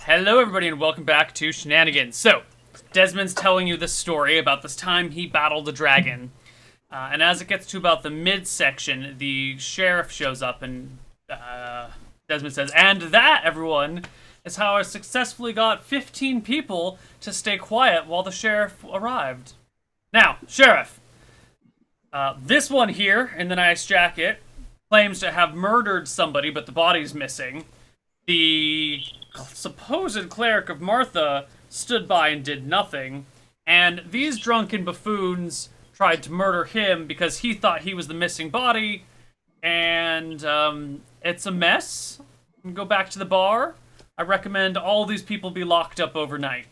Hello, everybody, and welcome back to Shenanigans. So, Desmond's telling you this story about this time he battled the dragon. And as it gets to about the midsection, the sheriff shows up, and Desmond says, "And that, everyone, is how I successfully got 15 people to stay quiet while the sheriff arrived." Now, sheriff, this one here in the nice jacket claims to have murdered somebody, but the body's missing. The supposed cleric of Martha stood by and did nothing, and these drunken buffoons tried to murder him because he thought he was the missing body, and it's a mess. Go back to the bar. I recommend all these people be locked up overnight.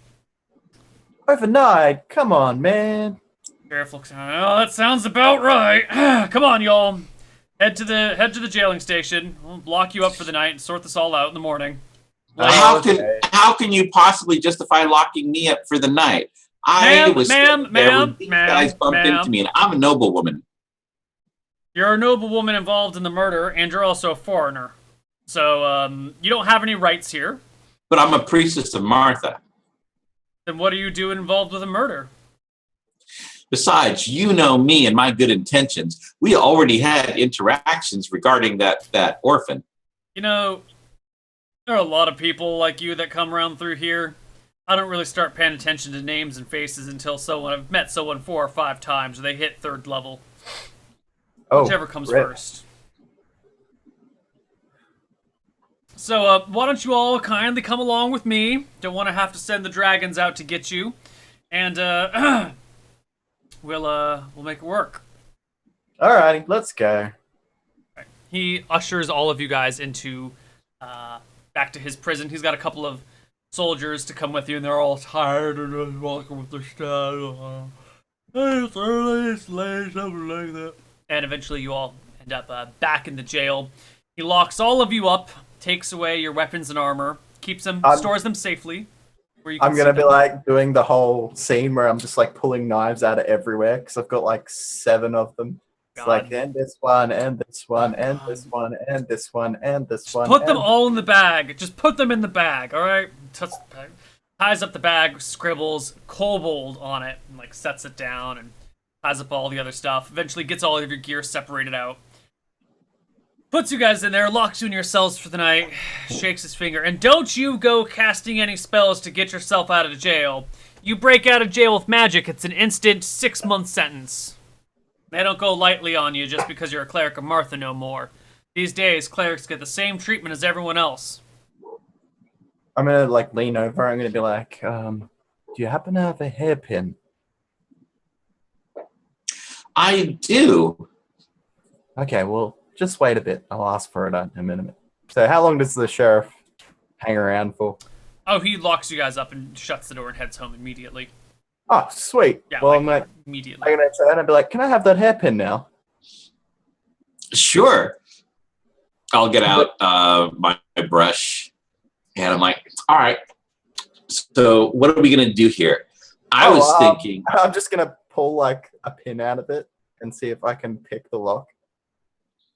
Overnight? Come on, man. Sheriff looks around. Oh, that sounds about right. Come on, y'all. Head to the jailing station. We'll lock you up for the night and sort this all out in the morning. How can you possibly justify locking me up for the night? I was there when these guys bumped into me, and I'm a noblewoman. You're a noblewoman involved in the murder, and you're also a foreigner. So, you don't have any rights here. But I'm a priestess of Martha. Then what are you doing involved with a murder? Besides, you know me and my good intentions. We already had interactions regarding that orphan. You know, there are a lot of people like you that come around through here. I don't really start paying attention to names and faces until I've met someone 4 or 5 times, or they hit 3rd level. Whichever comes first. So, why don't you all kindly come along with me? Don't want to have to send the dragons out to get you. And, we'll make it work. Alrighty, let's go. Right. He ushers all of you guys into, back to his prison. He's got a couple of soldiers to come with you, and they're all tired and just walking with their staff. It's early, it's late, something like that. And eventually you all end up back in the jail. He locks all of you up, takes away your weapons and armor, keeps them, stores them safely. I'm gonna be like doing the whole scene where I'm just like pulling knives out of everywhere because I've got like 7 of them. It's like, and this one, and this one, and this one, and this one, and this one. Put them all in the bag. Just put them in the bag, alright? Ties up the bag, scribbles kobold on it, and like sets it down, and ties up all the other stuff. Eventually gets all of your gear separated out. Puts you guys in there, locks you in your cells for the night, shakes his finger, and don't you go casting any spells to get yourself out of jail. You break out of jail with magic, it's an instant 6-month sentence. They don't go lightly on you just because you're a cleric of Martha no more. These days, clerics get the same treatment as everyone else. I'm gonna like lean over, I'm gonna be like, do you happen to have a hairpin? I do. Okay, well, just wait a bit. I'll ask for it in a minute. So how long does the sheriff hang around for? Oh, he locks you guys up and shuts the door and heads home immediately. Oh, sweet. Yeah, well, immediately. I'm gonna turn and be like, can I have that hairpin now? Sure. I'll get out my brush, and I'm like, all right, so what are we going to do here? I was thinking... I'm just going to pull like a pin out of it and see if I can pick the lock.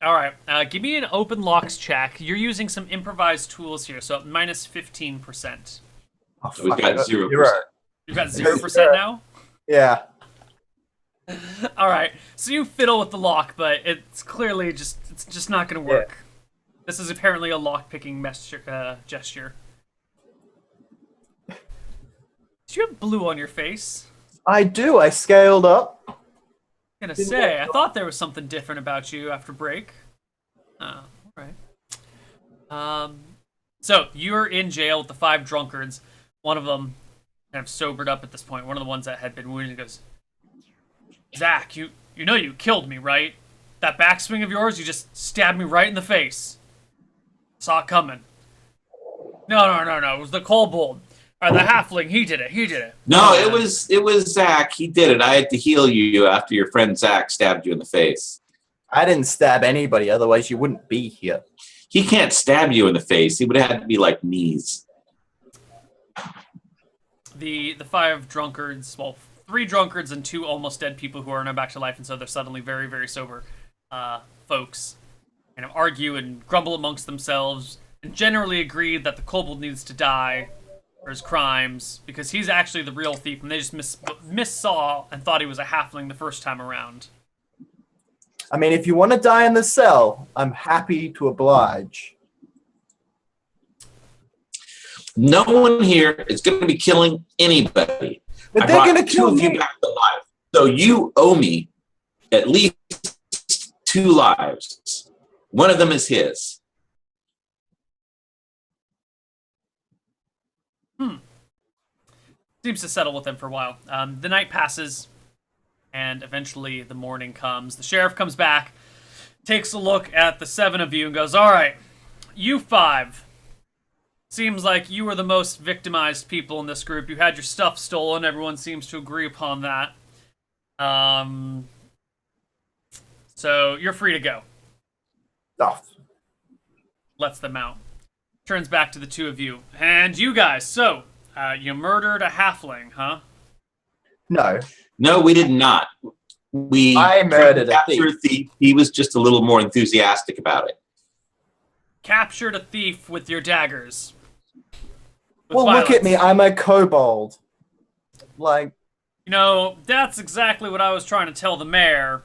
All right, give me an open locks check. You're using some improvised tools here, so minus 15%. Oh, we've got 0%. You've got 0% now? Yeah. All right, so you fiddle with the lock, but it's clearly it's just not going to work. Yeah. This is apparently a lock-picking gesture. Do you have blue on your face? I do. I scaled up. I was gonna say, I thought there was something different about you after break. Oh, alright. So, you're in jail with the 5 drunkards. One of them kind of sobered up at this point. One of the ones that had been wounded goes, "Zach, you know you killed me, right? That backswing of yours, you just stabbed me right in the face. Saw it coming." No. It was the kobold. Or the halfling, he did it. No, it was Zach. He did it. I had to heal you after your friend Zach stabbed you in the face. I didn't stab anybody, otherwise you wouldn't be here. He can't stab you in the face. He would have had to be like knees. The 5 drunkards, well, 3 drunkards and 2 almost dead people who are now back to life, and so they're suddenly very, very sober folks. Kind of argue and grumble amongst themselves. and generally agreed that the kobold needs to die for his crimes because he's actually the real thief, and they just missaw and thought he was a halfling the first time around. I mean, if you want to die in the cell, I'm happy to oblige. No one here is going to be killing anybody. But they're going to kill two of you back alive. So you owe me at least 2 lives. One of them is his. Seems to settle with him for a while. The night passes, and eventually the morning comes. The sheriff comes back, takes a look at the 7 of you, and goes, all right, you 5. Seems like you were the most victimized people in this group. You had your stuff stolen. Everyone seems to agree upon that. So you're free to go. Oh. Lets them out. Turns back to the 2 of you. And you guys, so, you murdered a halfling, huh? No. No, we did not. I murdered a thief. He was just a little more enthusiastic about it. Captured a thief with your daggers. Well, look at me. I'm a kobold. Like... You know, that's exactly what I was trying to tell the mayor.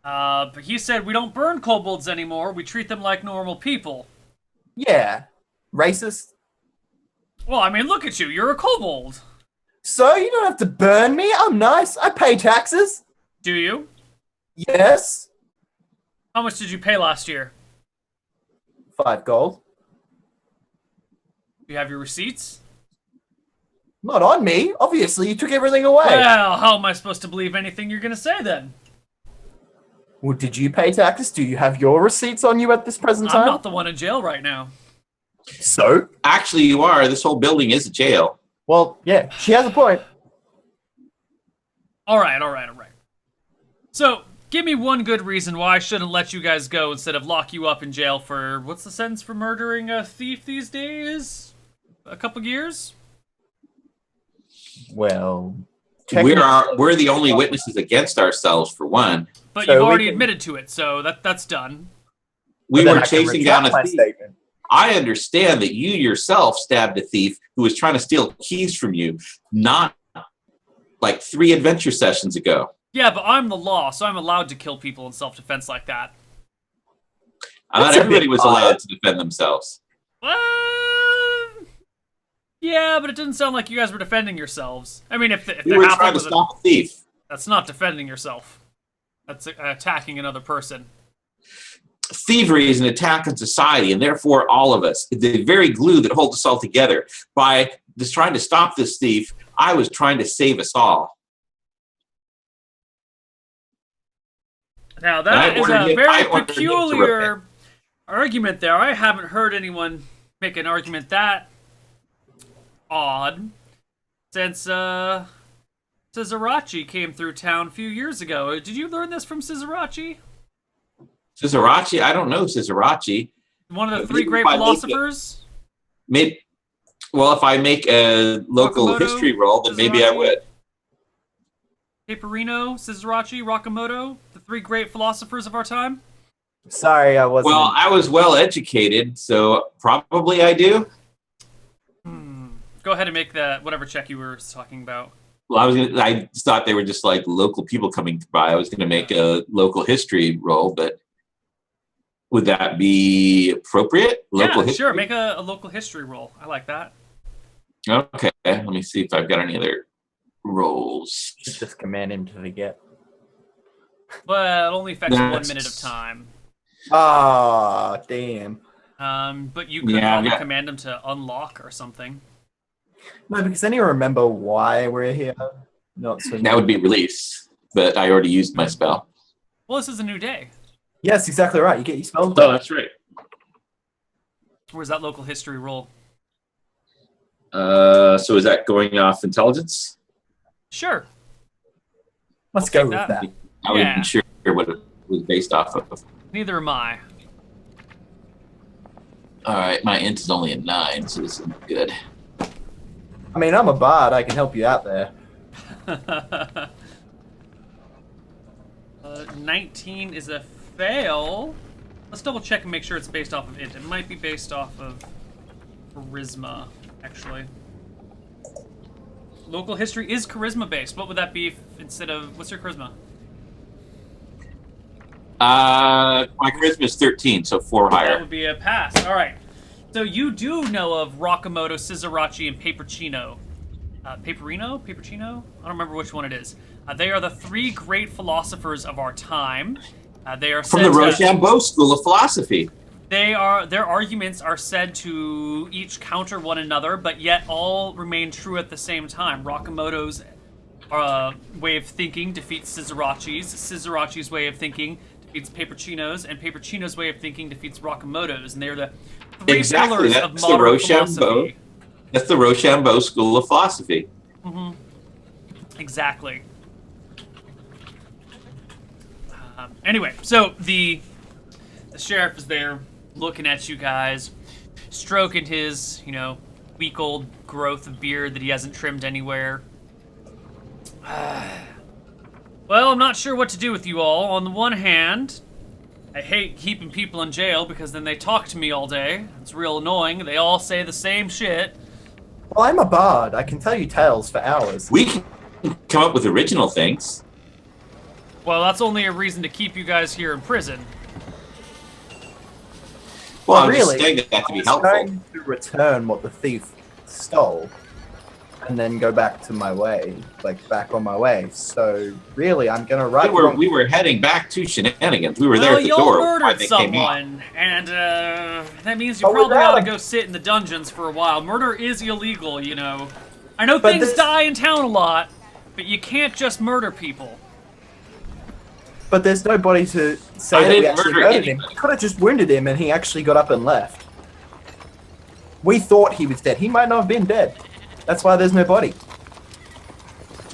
But he said we don't burn kobolds anymore. We treat them like normal people. Yeah. Racist? Well, I mean, look at you. You're a kobold. So, you don't have to burn me. I'm nice. I pay taxes. Do you? Yes. How much did you pay last year? 5 gold. Do you have your receipts? Not on me. Obviously, you took everything away. Well, how am I supposed to believe anything you're going to say then? Well, did you pay taxes? Do you have your receipts on you at this present time? I'm not the one in jail right now. So? Actually, you are. This whole building is a jail. Well, yeah, she has a point. All right. So, give me one good reason why I shouldn't let you guys go instead of lock you up in jail for, what's the sentence for murdering a thief these days? A couple years? Well, We're the only witnesses against ourselves, for one. But So you've we already can- admitted to it, so that's done. We Then were I can chasing down retract my a thief. statement. I understand that you yourself stabbed a thief who was trying to steal keys from you, not like 3 adventure sessions ago. Yeah, but I'm the law, so I'm allowed to kill people in self-defense like that. Not That's a everybody bit was odd. allowed to defend themselves. Yeah, but it didn't sound like you guys were defending yourselves. I mean, if the We were halfling trying to was stop a thief. that's not defending yourself. That's attacking another person. Thievery is an attack on society, and therefore all of us. The very glue that holds us all together. By just trying to stop this thief, I was trying to save us all. Now And I that is ordered a him- very I ordered him to peculiar argument there. I haven't heard anyone make an argument that odd since Sizarachi came through town a few years ago. Did you learn this from Sizarachi? Sizarachi? I don't know Sizarachi. One of the Maybe 3 great if I make it- philosophers? Well, if I make a local Wakamoto, history roll, then maybe I Sizarachi? would. Paperino, Sizarachi, Rakamoto, the 3 great philosophers of our time? Sorry, I wasn't. Well, I was well educated, so probably I do. Go ahead and make that whatever check you were talking about. Well, I just thought they were just like local people coming by. I was going to make a local history roll, but would that be appropriate? Local Yeah, history? sure. Make a local history roll. I like that. Okay, let me see if I've got any other rolls. just command him to forget. Well, it only affects That's- 1 minute of time. Ah, damn. But you could Yeah, probably yeah. command him to unlock or something. No, because then you remember why we're here. Not so. That would be release, but I already used my spell. Well, this is a new day. Yes, exactly right. You get your spells Oh, back. that's right. Where's that local history roll? So is that going off intelligence? Sure. Let's I'll go take with that. that. I wasn't Yeah. sure what it was based off of. Neither am I. All right, my int is only a 9, so this is good. I mean, I'm a bard. I can help you out there. 19 is a fail. Let's double check and make sure it's based off of it. It might be based off of charisma, actually. Local history is charisma based. What would that be instead of, what's your charisma? My charisma is 13, so 4 That higher. would be a pass. All right. So you do know of Rakamoto, Scizerachi, and Papercino. Paperino? Papercino? I don't remember which one it is. They are the 3 great philosophers of our time. They are From the Rochambeau School of Philosophy. Their arguments are said to each counter one another, but yet all remain true at the same time. Rakamoto's way of thinking defeats Scizerachi's. Scizerachi's way of thinking defeats Papercino's, and Papercino's way of thinking defeats Rakamoto's, and they're the 3 pillars of modern philosophy. That's the Rochambeau School of Philosophy. Mm-hmm. Exactly. Anyway, so the sheriff is there looking at you guys, stroking his, week old growth of beard that he hasn't trimmed anywhere. Well, I'm not sure what to do with you all. On the one hand, I hate keeping people in jail because then they talk to me all day. It's real annoying. They all say the same shit. Well, I'm a bard. I can tell you tales for hours. We can come up with original things. Well, that's only a reason to keep you guys here in prison. Well, I'm really, just saying that to be I'm helpful. going to return what the thief stole, and then go back to my way, back on my way. So really, I'm gonna write. We were heading back to Shenanigans. We were there Well, at the y'all door. murdered They came out. someone, and that means you But probably without ought to a- go sit in the dungeons for a while. Murder is illegal, I know But things this- die in town a lot, but you can't just murder people. But there's nobody to say I that we didn't actually murder murdered him. anybody. Could have just wounded him, and he actually got up and left. We thought he was dead. He might not have been dead. That's why there's no body.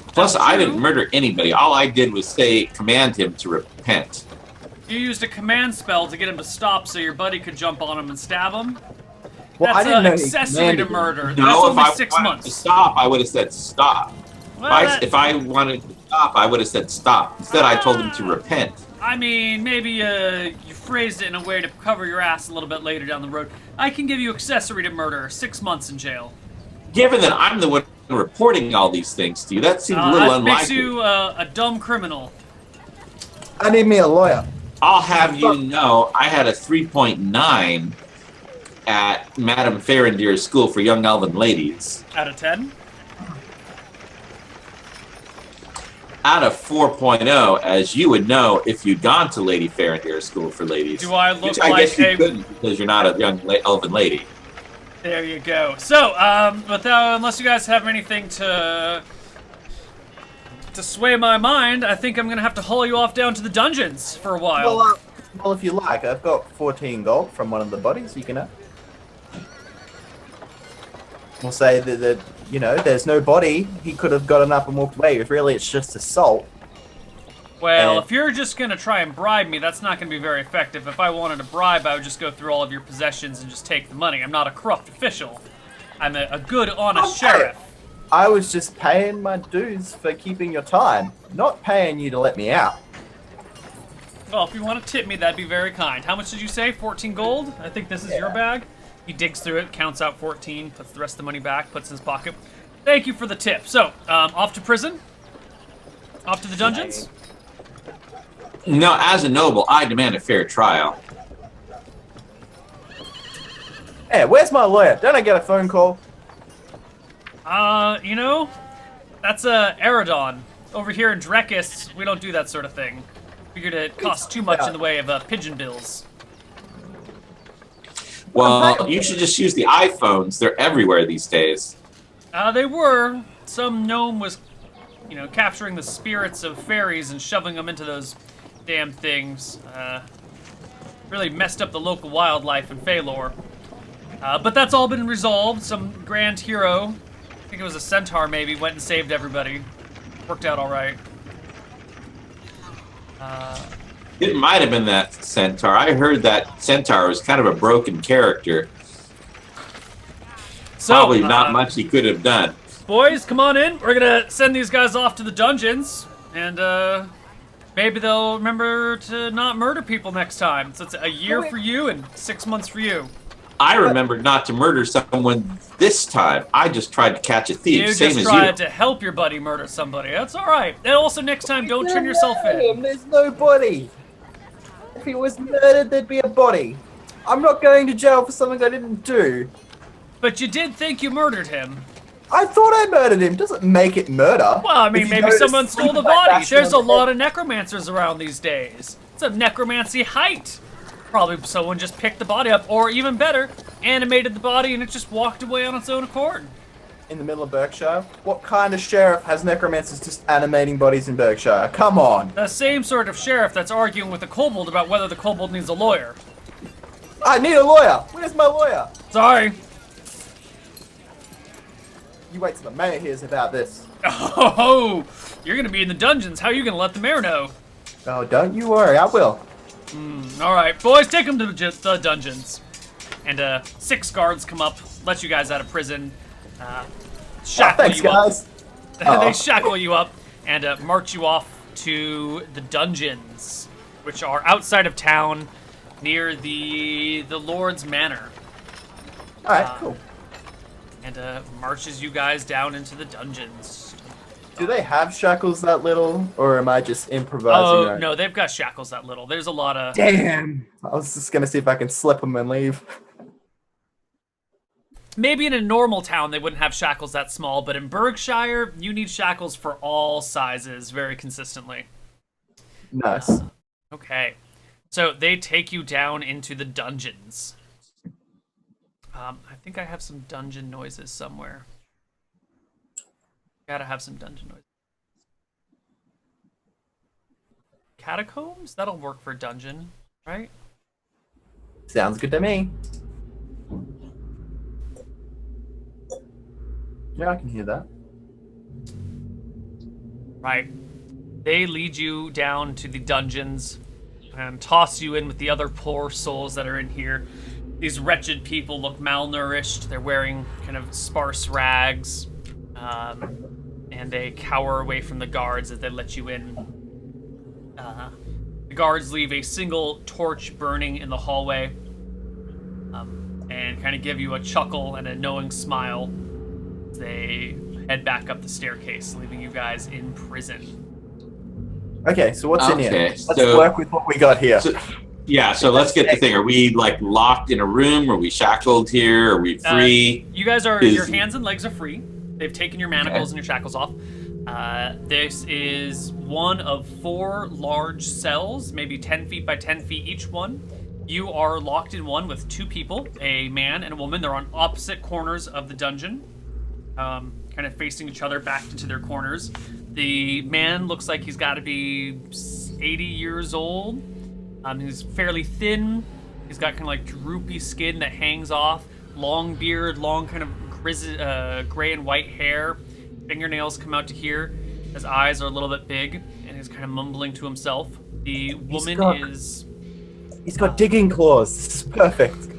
Plus, That's I true. didn't murder anybody. All I did was command him to repent. You used a command spell to get him to stop so your buddy could jump on him and stab him. Well, That's I didn't know he accessory to commanded him. murder. That's No, if only I 6 wanted months. to stop, I would have said stop. Well, If I wanted to stop, I would have said stop. Instead, I told him to repent. I mean, maybe you phrased it in a way to cover your ass a little bit later down the road. I can give you accessory to murder, 6 months in jail. Given that I'm the one reporting all these things to you, that seems a little That unlikely. makes you a dumb criminal. I need me a lawyer. I'll have you know, I had a 3.9 at Madame Farindeer's School for Young Elven Ladies. Out of 10? Out of 4.0, as you would know if you'd gone to Lady Farindeer's School for Ladies. Do I look which I like guess you a... couldn't because you're not a young elven lady. There you go. So, unless you guys have anything to sway my mind, I think I'm gonna have to haul you off down to the dungeons for a while. Well, if you like, I've got 14 gold from one of the bodies you can have. We'll say that there's no body. He could have gotten up and walked away. If really it's just assault. Well, if you're just gonna try and bribe me, that's not gonna be very effective. If I wanted to bribe, I would just go through all of your possessions and just take the money. I'm not a corrupt official. I'm a good, honest sheriff. I was just paying my dues for keeping your time, not paying you to let me out. Well, if you want to tip me, that'd be very kind. How much did you say? 14 gold? I think this is your bag. He digs through it, counts out 14, puts the rest of the money back, puts in his pocket. Thank you for the tip. So, off to prison? Off to the dungeons? No, as a noble, I demand a fair trial. Hey, where's my lawyer? Don't I get a phone call? That's Eridon. Over here in Drekis, we don't do that sort of thing. Figured it costs too much in the way of pigeon bills. Well, you should just use the iPhones. They're everywhere these days. They were. Some gnome was, capturing the spirits of fairies and shoving them into those damn things. Really messed up the local wildlife in Phalor. But that's all been resolved. Some grand hero, I think it was a centaur maybe, went and saved everybody. Worked out all right. It might have been that centaur. I heard that centaur was kind of a broken character. So, Probably not much he could have done. boys, come on in. We're gonna send these guys off to the dungeons, and Maybe they'll remember to not murder people next time. So it's a year for you and 6 months for you. I remembered not to murder someone this time. I just tried to catch a thief, You same just as tried you. to help your buddy murder somebody. That's all right. And also next time, don't turn yourself in. There's no body. If he was murdered, there'd be a body. I'm not going to jail for something I didn't do. But you did think you murdered him. I thought I murdered him. Doesn't make it murder. Well, I mean, If you maybe go to someone sleep stole the with that body. bash There's on a the lot head- of necromancers around these days. It's a necromancy height. Probably someone just picked the body up, or even better, animated the body and it just walked away on its own accord. In the middle of Berkshire? What kind of sheriff has necromancers just animating bodies in Berkshire? Come on. The same sort of sheriff that's arguing with the kobold about whether the kobold needs a lawyer. I need a lawyer. Where's my lawyer? Sorry. You wait till the mayor hears about this. Oh, you're gonna be in the dungeons. How are you gonna let the mayor know? Oh, don't you worry. I will. All right, boys, take them to the dungeons. And 6 guards come up, let you guys out of prison, shackle Thanks, you up. guys. They shackle you up and march you off to the dungeons, which are outside of town, near the Lord's Manor, All right, cool. and marches you guys down into the dungeons. Do they have shackles that little, or am I just improvising? Oh right? no, they've got shackles that little. There's a lot of. Damn. I was just gonna see if I can slip them and leave. Maybe in a normal town they wouldn't have shackles that small, but in Berkshire you need shackles for all sizes very consistently. Nice. Okay, so they take you down into the dungeons. I think I have some dungeon noises somewhere. Gotta have some dungeon noises. Catacombs? That'll work for a dungeon, right? Sounds good to me. Yeah, I can hear that. Right. They lead you down to the dungeons and toss you in with the other poor souls that are in here. These wretched people look malnourished. They're wearing kind of sparse rags. And they cower away from the guards as they let you in. The guards leave a single torch burning in the hallway, and kind of give you a chuckle and a knowing smile. They head back up the staircase, leaving you guys in prison. Okay, so what's in here? Okay, Let's so- work with what we got here. So let's get the thing. Are we like locked in a room? Are we shackled here? Are we free? You guys are. Is- Your hands and legs are free. They've taken your manacles and your shackles off. This is one of 4 large cells, maybe 10 feet by 10 feet each one. You are locked in one with 2 people, a man and a woman. They're on opposite corners of the dungeon, kind of facing each other back into their corners. The man looks like he's got to be 80 years old. He's fairly thin. He's got kind of like droopy skin that hangs off, long beard, long kind of gray and white hair. Fingernails come out to here. His eyes are a little bit big, and he's kind of mumbling to himself. The woman is... He's got digging claws. This is perfect.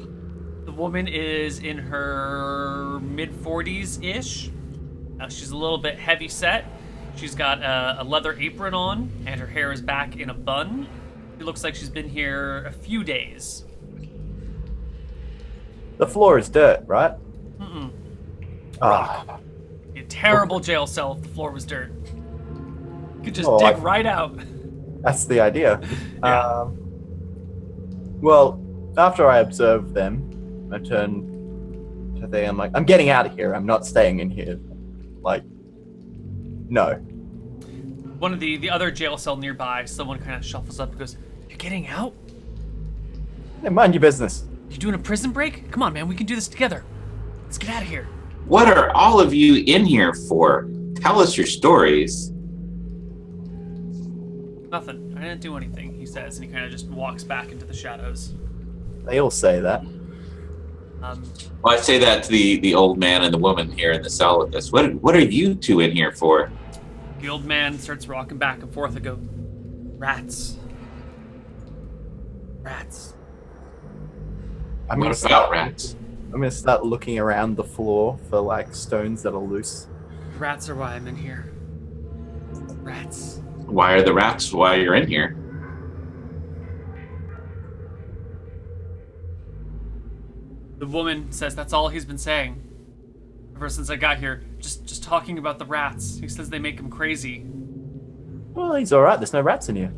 The woman is in her mid-40s-ish. She's a little bit heavy set. She's got a leather apron on, and her hair is back in a bun. She looks like she's been here a few days. The floor is dirt, right? Mm-mm. Ah, A terrible jail cell if the floor was dirt. You could just Oh, dig right out. that's the idea. Yeah. Well, after I observe them, I turn to them. I'm like, I'm getting out of here. I'm not staying in here. Like, no. One of the other jail cell nearby, someone kind of shuffles up and goes, "You're getting out? Hey, mind your business. You doing a prison break? Come on, man, we can do this together. Let's get out of here." What are all of you in here for? Tell us your stories. Nothing. I didn't do anything, he says, and he kind of just walks back into the shadows. They all say that. Well, I say that to the old man and the woman here in the cell with us. What are you 2 in here for? The old man starts rocking back and forth and go, "Rats. Rats." I'm What gonna about start, rats? I'm gonna start looking around the floor for like stones that are loose. Rats are why I'm in here. Rats. Why are the rats while you're in here? The woman says that's all he's been saying ever since I got here. Just talking about the rats. He says they make him crazy. Well, he's all right. There's no rats in here.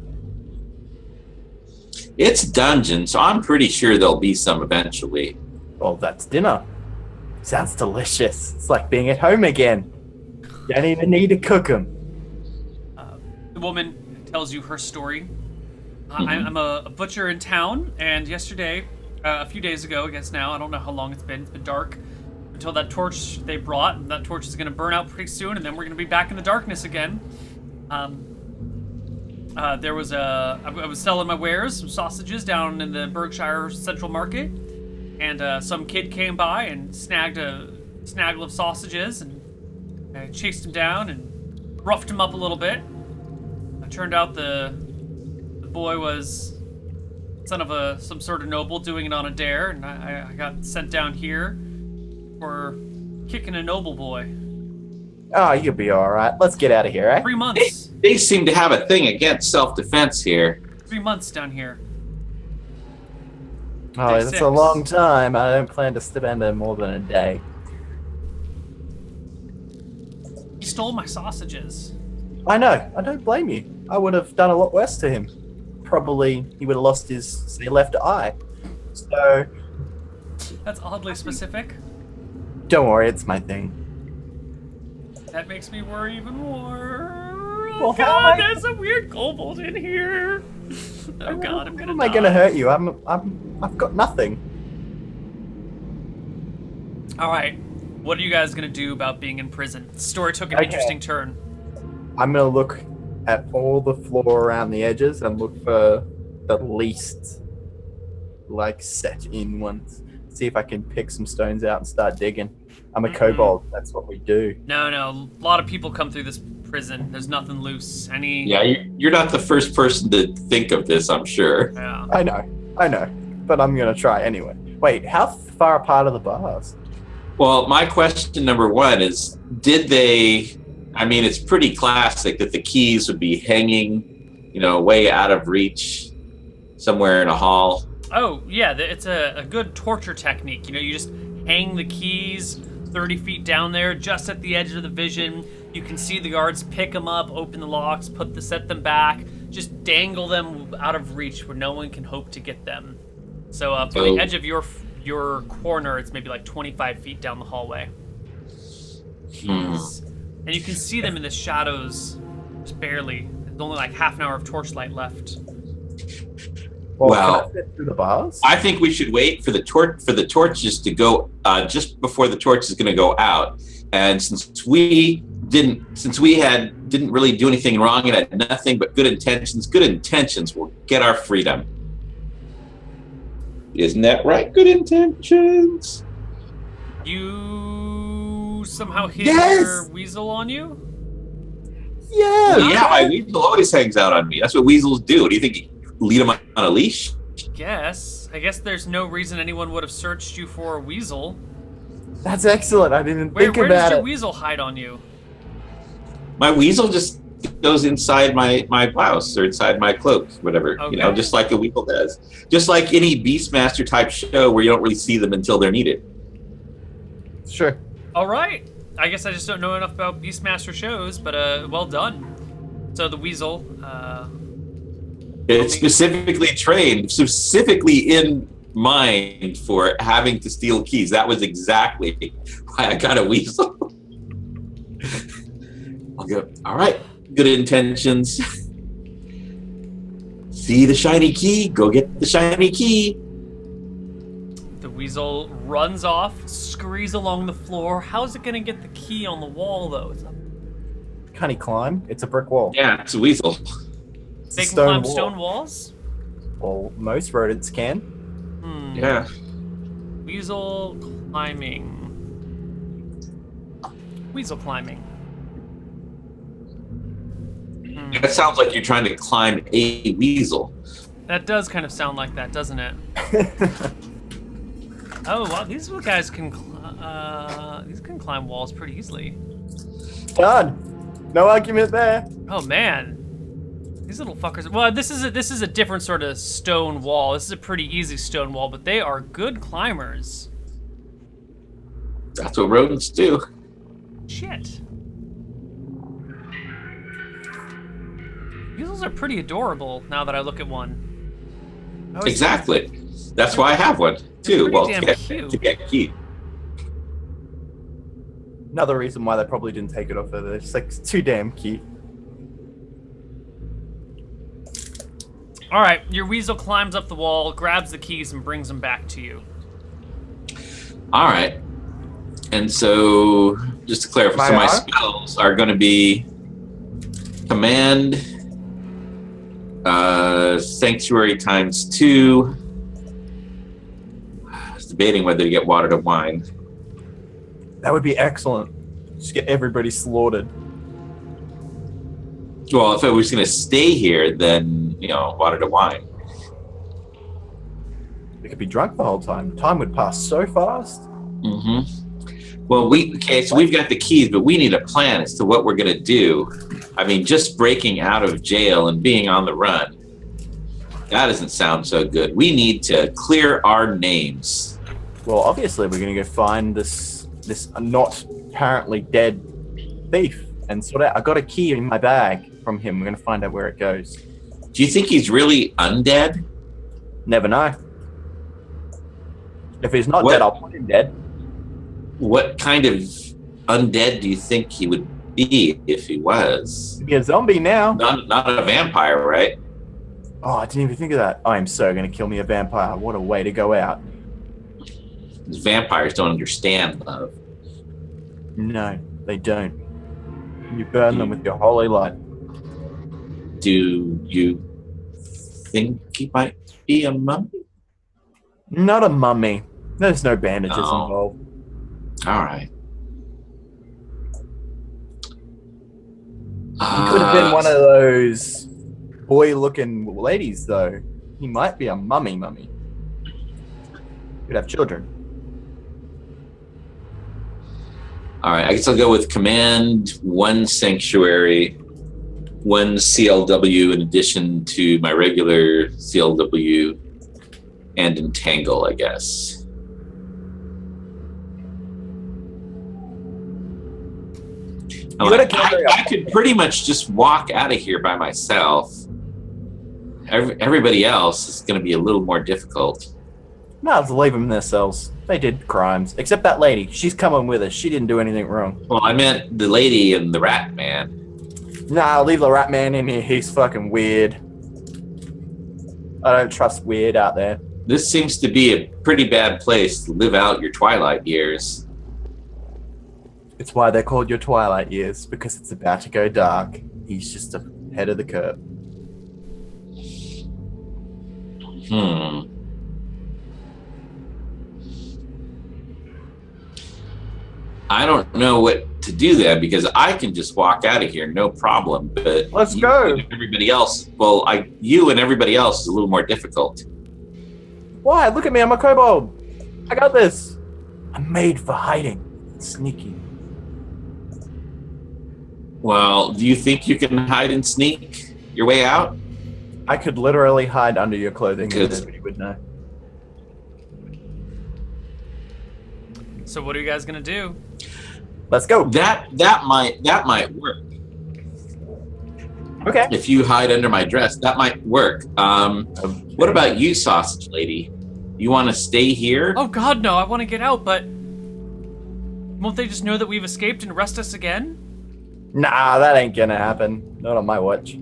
It's dungeon, so I'm pretty sure there'll be some eventually. Well, that's dinner. Sounds delicious. It's like being at home again. Don't even need to cook them. The woman tells you her story. I'm a butcher in town, and yesterday, a few days ago, I guess now, I don't know how long it's been dark, until that torch they brought, and that torch is going to burn out pretty soon, and then we're going to be back in the darkness again. I was selling my wares, some sausages down in the Berkshire Central Market, and some kid came by and snagged a snaggle of sausages, and I chased him down and roughed him up a little bit. It turned out the boy was son of some sort of noble doing it on a dare, and I got sent down here for kicking a noble boy. Oh, you'll be all right. Let's get out of here, eh? 3 months. They seem to have a thing against self-defense here. 3 months down here. Oh, Day it's 6. a long time. I don't plan to spend there more than a day. He stole my sausages. I know. I don't blame you. I would have done a lot worse to him. Probably he would have lost his, say, left eye. So, That's oddly specific. don't worry. It's my thing. That makes me worry even more. Oh Well, how God, am I- there's a weird kobold in here. Oh God, I'm gonna How am I die. gonna hurt you? I've got nothing. All right, what are you guys gonna do about being in prison? The story took an Okay. interesting turn. I'm gonna look at all the floor around the edges and look for the least, like, set in ones. See if I can pick some stones out and start digging. I'm a kobold. That's what we do. No, a lot of people come through this prison. There's nothing loose. Yeah, you're not the first person to think of this, I'm sure. Yeah. I know, but I'm gonna try anyway. Wait, how far apart are the bars? Well, my question number one is, it's pretty classic that the keys would be hanging, way out of reach somewhere in a hall. Oh, yeah, it's a good torture technique. You just hang the keys 30 feet down there, just at the edge of the vision. You can see the guards pick them up, open the locks, set them back, just dangle them out of reach where no one can hope to get them. So from the edge of your corner, it's maybe like 25 feet down the hallway. Keys. And you can see them in the shadows, just barely. There's only like half an hour of torchlight left. Well, can I fit through the bars? I think we should wait for the torches to go just before the torch is going to go out. And since we didn't really do anything wrong and had nothing but good intentions will get our freedom. Isn't that right? Good intentions. You somehow hit Yes! your weasel on you? Yeah. Yeah, my weasel always hangs out on me. That's what weasels do. Do you think you lead them on a leash? I guess there's no reason anyone would have searched you for a weasel. That's excellent. I didn't think Where about does your it. weasel hide on you? My weasel just goes inside my blouse or inside my cloak, whatever, Okay. just like a weasel does. Just like any Beastmaster type show where you don't really see them until they're needed. Sure. All right. I guess I just don't know enough about Beastmaster shows, but well done. So the weasel, It's specifically trained, specifically in mind for having to steal keys. That was exactly why I got a weasel. I'll go, all right, good intentions. See the shiny key, go get the shiny key. the weasel runs off, scurries along the floor. How's it gonna get the key on the wall though? Can he climb? It's a brick wall. Yeah, it's a weasel. It's They a can stone climb wall. stone walls? Well, most rodents can. Yeah. Weasel climbing. Weasel climbing. That sounds like you're trying to climb a weasel. That does kind of sound like that, doesn't it? Oh wow, these guys can climb walls pretty easily. Done. No argument there. Oh man, These little fuckers. Well, this is a different sort of stone wall. This is a pretty easy stone wall, but they are good climbers. That's what rodents do. Shit. Weasels are pretty adorable now that I look at one. Exactly. That's why I have one too. Well, damn cute. to get cute. Another reason why they probably didn't take it off of there. It's like, it's too damn cute. All right, your weasel climbs up the wall, grabs the keys, and brings them back to you. All right. And so, just to clarify, so my spells are going to be command, sanctuary times 2. I was debating whether to get water to wine. That would be excellent. Just get everybody slaughtered. Well, if I was going to stay here, then, water to wine. We could be drunk the whole time. Time would pass so fast. Mm-hmm. Well, so we've got the keys, but we need a plan as to what we're going to do. I mean, just breaking out of jail and being on the run, that doesn't sound so good. We need to clear our names. Well, obviously, we're going to go find this not apparently dead thief and sort out. I got a key in my bag from him. We're going to find out where it goes. Do you think he's really undead? Never know. If he's not dead, I'll put him dead. What kind of undead do you think he would be if he was? He'd be a zombie now. Not a vampire, right? Oh, I didn't even think of that. I am so going to kill me a vampire. What a way to go out. Vampires don't understand love. No, they don't. You burn them with your holy light. Do you think he might be a mummy? Not a mummy. There's no bandages involved. All right. He could have been one of those boy-looking ladies, though. He might be a mummy. Could have children. All right, I guess I'll go with command, 1 sanctuary, 1 CLW in addition to my regular CLW, and entangle, I guess. I could pretty much just walk out of here by myself. Everybody else is going to be a little more difficult. No, I'll leave them in their cells. They did crimes. Except that lady. She's coming with us. She didn't do anything wrong. Well, I meant the lady and the rat man. Nah, I'll leave the rat man in here. He's fucking weird. I don't trust weird out there. This seems to be a pretty bad place to live out your twilight years. It's why they're called your twilight years, because it's about to go dark. He's just ahead of the curve. I don't know what to do there because I can just walk out of here, no problem. But let's go. Everybody else, you and everybody else is a little more difficult. Why? Look at me, I'm a kobold. I got this. I'm made for hiding, sneaky. Well, do you think you can hide and sneak your way out? I could literally hide under your clothing and nobody would know. So what are you guys gonna do? Let's go. That might work. Okay. If you hide under my dress, that might work. What about you, sausage lady? You want to stay here? Oh God, no! I want to get out, but won't they just know that we've escaped and arrest us again? Nah, that ain't gonna happen. Not on my watch.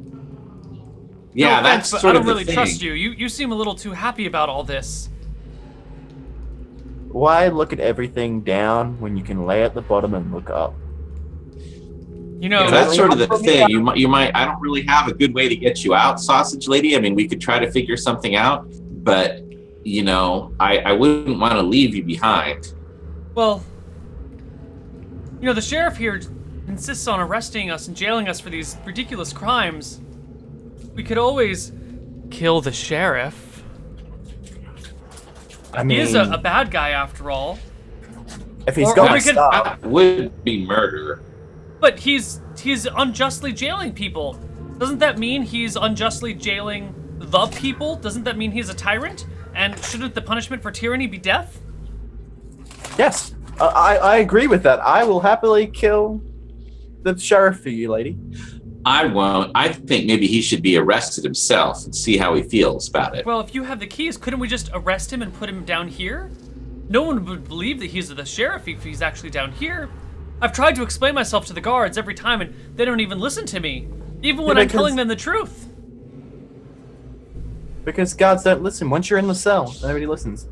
Yeah, no that's offense, sort but of I don't really the thing. trust you. You seem a little too happy about all this. Why look at everything down when you can lay at the bottom and look up? You know, Yeah, that's sort of the thing. You might. I don't really have a good way to get you out, sausage lady. I mean, we could try to figure something out, but I wouldn't want to leave you behind. Well, the sheriff here insists on arresting us and jailing us for these ridiculous crimes. We could always kill the sheriff. I mean, he is a bad guy after all. If he's got we could- That would be murder. But he's unjustly jailing people. Doesn't that mean he's unjustly jailing the people? Doesn't that mean he's a tyrant? And shouldn't the punishment for tyranny be death? Yes, I agree with that. I will happily kill the sheriff for you, lady. I won't. I think maybe he should be arrested himself and see how he feels about it. Well, if you have the keys, couldn't we just arrest him and put him down here? No one would believe that he's the sheriff if he's actually down here. I've tried to explain myself to the guards every time, and they don't even listen to me, even when I'm telling them the truth. Because guards don't listen. Once you're in the cell, nobody listens.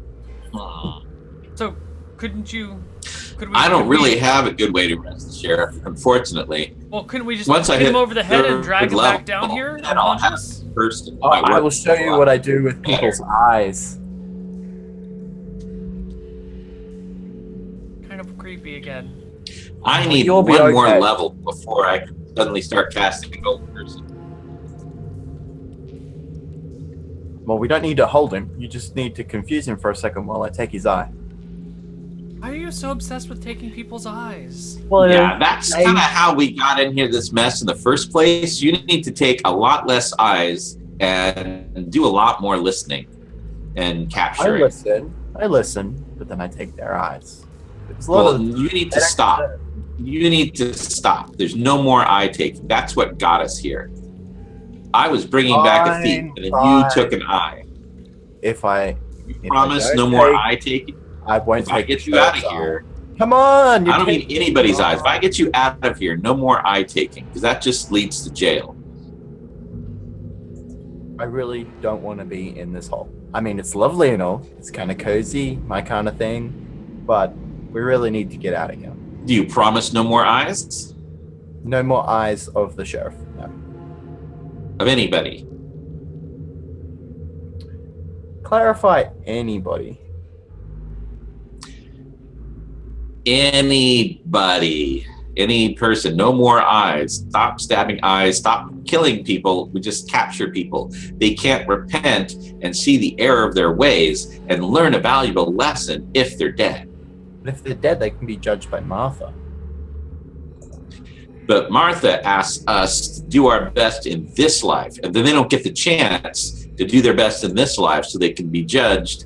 So, couldn't you... I don't really have a good way to arrest the sheriff, unfortunately. Well, couldn't we just Once I hit him hit over the head and drag him back level, down here? then I'll have Unconscious? first in Oh, my I work will show you what I do with people's eyes. Kind of creepy again. I need You'll be one more okay. level before I can suddenly start casting a gold person. Well, we don't need to hold him. You just need to confuse him for a second while I take his eye. Why are you so obsessed with taking people's eyes? Well, Yeah, that's kind of how we got in here, this mess in the first place. You need to take a lot less eyes and do a lot more listening and capturing. I listen, but then I take their eyes. It's a lot Well, of you need to stop. You need to stop. There's no more eye taking. That's what got us here. I was bringing back a thief, and then you took an eye. If I Promise don't no more take- eye taking. I won't If I take get the you out of sheriff's here, eye. Come on! I don't mean anybody's eyes. If I get you out of here, no more eye taking, because that just leads to jail. I really don't want to be in this hole. I mean, it's lovely and all. It's kind of cozy, my kind of thing. But we really need to get out of here. Do you promise no more eyes No more eyes of the sheriff. No. of anybody? Clarify anybody. Anybody, any person, no more eyes. Stop stabbing eyes. Stop killing people. We just capture people. They can't repent and see the error of their ways and learn a valuable lesson if they're dead. But if they're dead, they can be judged by Martha. But Martha asks us to do our best in this life, and then they don't get the chance to do their best in this life so they can be judged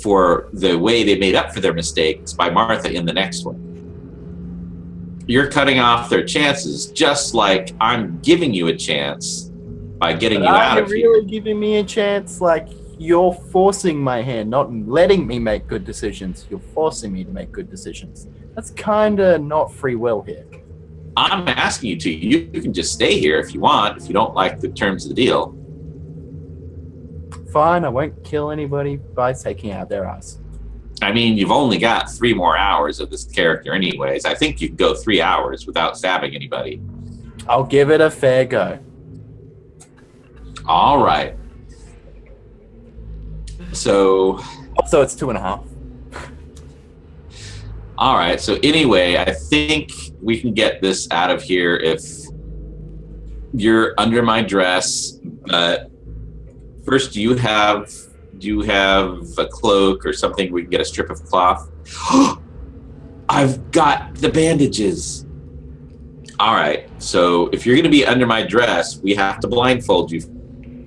for the way they made up for their mistakes by Martha in the next one. You're cutting off their chances, just like I'm giving you a chance by getting you out of Are you here. really giving me a chance? Like, you're forcing my hand, not letting me make good decisions. You're forcing me to make good decisions. That's kind of not free will here. I'm asking you to. You can just stay here if you want, if you don't like the terms of the deal. Fine, I won't kill anybody by taking out their eyes. I mean, you've only got 3 more hours of this character anyways. I think you can go 3 hours without stabbing anybody. I'll give it a fair go. All right. So, Also, it's 2.5. all right. So anyway, I think we can get this out of here if you're under my dress. But first, do you have a cloak or something we can get a strip of cloth? I've got the bandages. All right. So if you're going to be under my dress, we have to blindfold you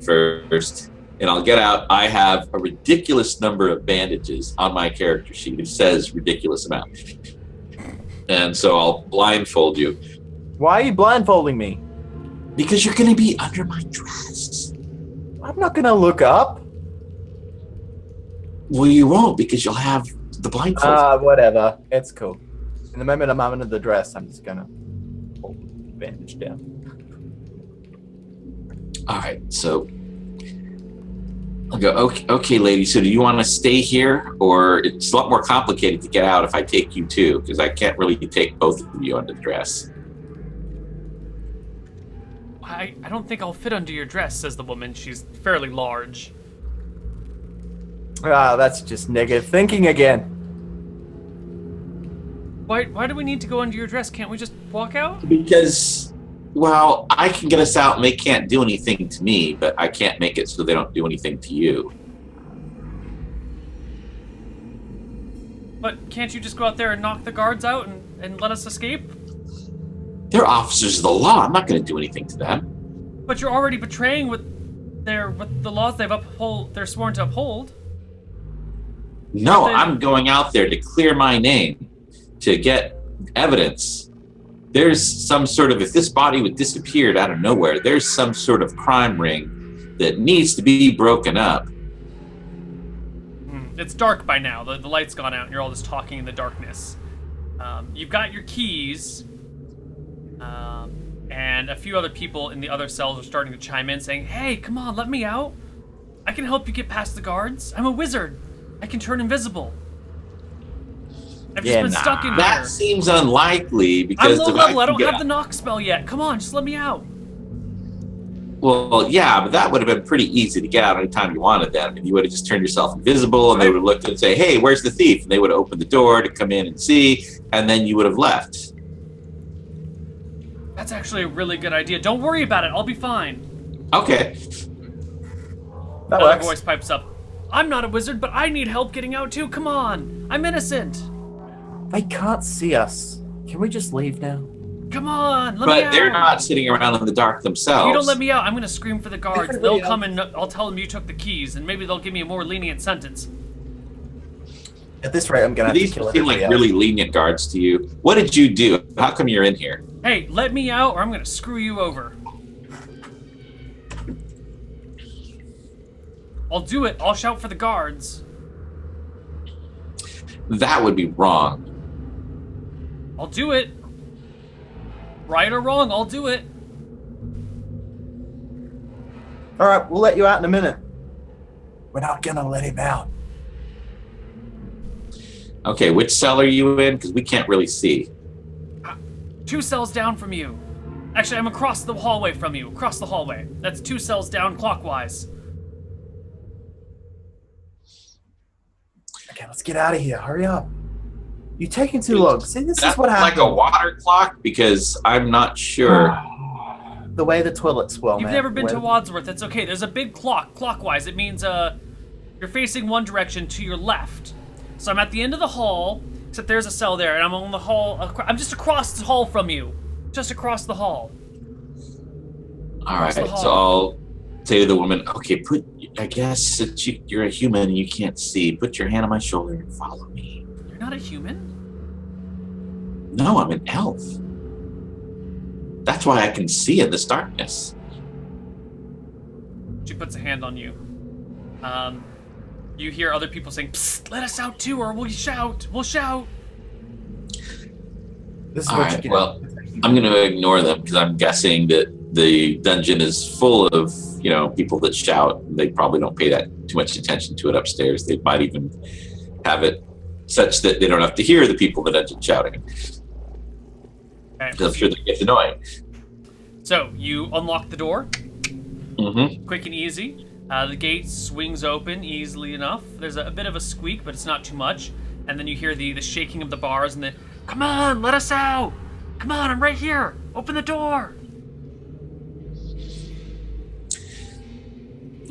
first. And I'll get out. I have a ridiculous number of bandages on my character sheet. It says ridiculous amount. And so I'll blindfold you. Why are you blindfolding me? Because you're going to be under my dress. I'm not going to look up. Well, you won't because you'll have the blindfold. Whatever. It's cool. In the moment I'm under the dress, I'm just going to pull the bandage down. All right. So I'll go, okay, lady. So do you want to stay here? Or it's a lot more complicated to get out if I take you too, because I can't really take both of you under the dress. I don't think I'll fit under your dress, says the woman. She's fairly large. That's just negative thinking again. Why do we need to go under your dress? Can't we just walk out? Because, well, I can get us out and they can't do anything to me, but I can't make it so they don't do anything to you. But can't you just go out there and knock the guards out and let us escape? They're officers of the law. I'm not going to do anything to them. But you're already betraying what the laws they're sworn to uphold. No, I'm going out there to clear my name, to get evidence. There's some sort of, if this body would disappeared out of nowhere, there's some sort of crime ring that needs to be broken up. It's dark by now. The light's gone out, and you're all just talking in the darkness. You've got your keys, and a few other people in the other cells are starting to chime in, saying, "Hey, come on, let me out. I can help you get past the guards. I'm a wizard. I can turn invisible. I've just been stuck in here." That seems unlikely because I'm low level. I don't have the knock spell yet. Come on, just let me out. Well, yeah, but that would have been pretty easy to get out anytime you wanted that. I mean, you would have just turned yourself invisible, and they would have looked and say, "Hey, where's the thief?" And they would have opened the door to come in and see, and then you would have left. That's actually a really good idea. Don't worry about it. I'll be fine. Okay. That Another works. voice pipes up. "I'm not a wizard, but I need help getting out too. Come on. I'm innocent. They can't see us. Can we just leave now? Come on, let me out." But they're not sitting around in the dark themselves. If you don't let me out, I'm going to scream for the guards. They'll come and I'll tell them you took the keys, and maybe they'll give me a more lenient sentence. At this rate, I'm gonna have to These kill seem like everybody else. really lenient guards to you. What did you do? How come you're in here? Hey, let me out, or I'm going to screw you over. I'll do it. I'll shout for the guards. That would be wrong. I'll do it. Right or wrong, I'll do it. All right, we'll let you out in a minute. We're not gonna let him out. Okay, which cell are you in? Because we can't really see. 2 cells down from you. Actually, I'm across the hallway from you. Across the hallway. That's 2 cells down clockwise. Okay, let's get out of here. Hurry up. You're taking too long. See, this That's is what like happens. a water clock? Because I'm not sure. The way the toilets swell, You've man. never been The to way- Wadsworth. It's okay. There's a big clock clockwise. It means you're facing one direction to your left. So I'm at the end of the hall, except there's a cell there, and I'm on the hall. I'm just across the hall from you. Just across the hall. All right, the so hall. I'll say to the woman, okay, I guess since you're a human and you can't see, put your hand on my shoulder and follow me. You're not a human? No, I'm an elf. That's why I can see in this darkness. She puts a hand on you. You hear other people saying, "Psst, let us out too, or we'll shout. We'll shout." This is All what right, you get. well, I'm going to ignore them because I'm guessing that the dungeon is full of, people that shout. They probably don't pay that too much attention to it upstairs. They might even have it such that they don't have to hear the people in the dungeon shouting. Okay. I'm sure that gets annoying. So you unlock the door, Mm-hmm. quick and easy. The gate swings open easily enough. There's a bit of a squeak, but it's not too much. And then you hear the shaking of the bars and the, "Come on, let us out! Come on, I'm right here! Open the door!"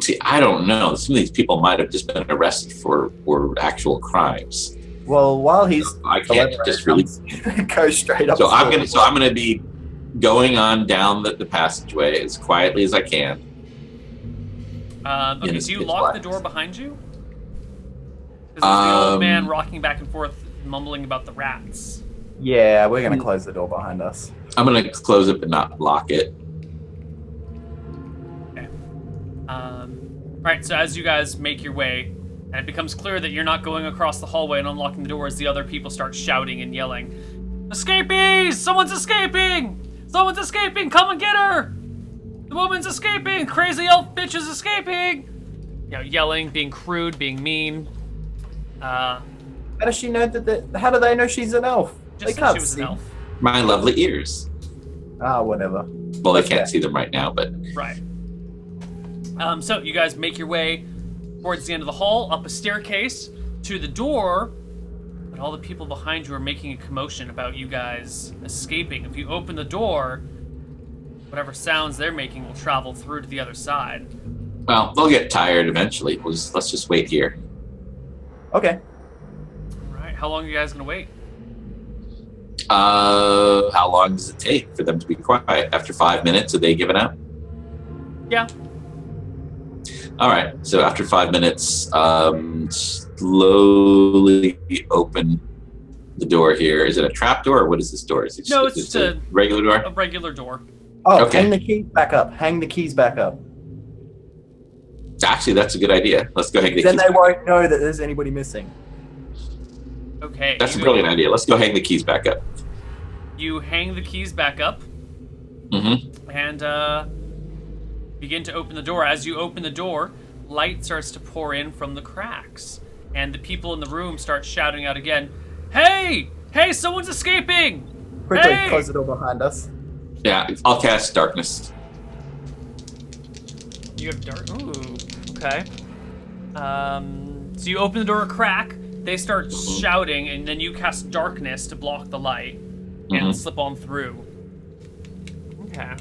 See, I don't know. Some of these people might have just been arrested for actual crimes. Well, while he's I can't just really. go straight up. So I'm gonna be going on down the passageway as quietly as I can. Okay, Yes, do you it's lock the black. door behind you? Because there's the old man rocking back and forth, mumbling about the rats. Yeah, we're gonna close the door behind us. I'm gonna close it but not lock it. Okay. Alright, so as you guys make your way, and it becomes clear that you're not going across the hallway and unlocking the door as the other people start shouting and yelling, "Escapees! Someone's escaping! Someone's escaping! Come and get her! The woman's escaping! Crazy elf bitch is escaping!" Yelling, being crude, being mean. How does she know how do they know she's an elf? Just They said can't she was see. an elf. My lovely ears. Ah, whatever. Well, I Okay. can't see them right now, but Right. So you guys make your way towards the end of the hall, up a staircase to the door, but all the people behind you are making a commotion about you guys escaping. If you open the door, whatever sounds they're making will travel through to the other side. well, they'll get tired eventually. Let's just wait here. Okay. All right, how long are you guys gonna wait? How long does it take for them to be quiet? After 5 minutes, are they giving up? Yeah. All right. So after 5 minutes, slowly open the door here. Is it a trap door, or what is this door? Is it No, it's just a regular door? A regular door. Oh, Okay. hang the keys back up. Hang the keys back up. Actually, that's a good idea. Let's go hang the Then keys they back. won't know that there's anybody missing. Okay. That's a brilliant idea. Let's go hang the keys back up. You hang the keys back up Mm-hmm. and begin to open the door. As you open the door, light starts to pour in from the cracks, and the people in the room start shouting out again, "Hey! Hey, someone's escaping!" Quickly Hey! close the door behind us. Yeah, I'll cast darkness. You have dark. Ooh, okay. So you open the door a crack. They start shouting, and then you cast darkness to block the light and slip on through. Okay.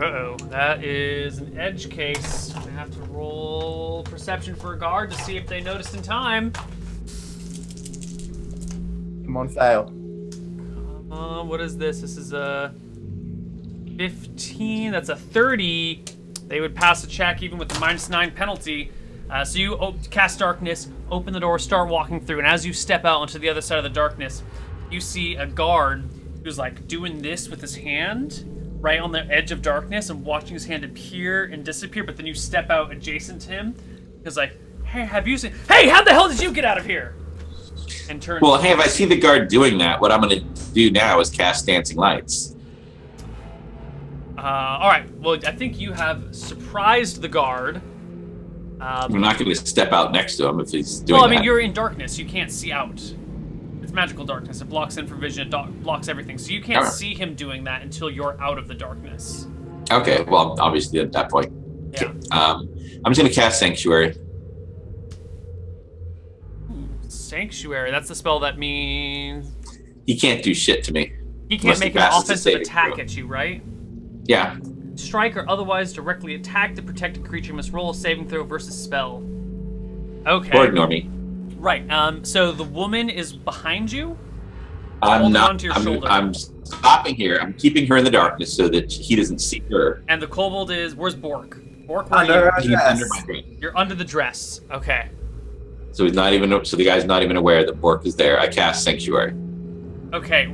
Uh-oh, that is an edge case. I have to roll perception for a guard to see if they noticed in time. Come on, fail. What is this? This is a 15. That's a 30. They would pass a check even with the -9 penalty. So you cast darkness, open the door, start walking through, and as you step out onto the other side of the darkness, you see a guard who's like doing this with his hand right on the edge of darkness and watching his hand appear and disappear, but then you step out adjacent to him. He's like, "Hey, have you seen... Hey, how the hell did you get out of here?" And turns... Well, hey, if I see the guard doing that, what I'm going to do now is cast dancing lights. All right. Well, I think you have surprised the guard. I'm not going to step out next to him if he's doing Well, I that. mean, you're in darkness. You can't see out. It's magical darkness. It blocks infravision. It blocks everything. So you can't see him doing that until you're out of the darkness. Okay, well, obviously at that point. Yeah. Okay. I'm just going to cast Sanctuary. Sanctuary. That's the spell that means He can't do shit to me. he can't Unless he make an passes the offensive saving attack throw. at you, right? Yeah. Strike or otherwise directly attack the protected creature must roll a saving throw versus spell. Okay. Or ignore me. Right. So the woman is behind you. I'm Holding not. onto your I'm, shoulder. I'm stopping here. I'm keeping her in the darkness so that he doesn't see her. And the kobold is... Where's Bork? Bork, where are Under you? her He's dress. under my dress. You're under the dress. Okay. So he's not even. So the guy's not even aware that Bork is there. I cast Sanctuary. Okay.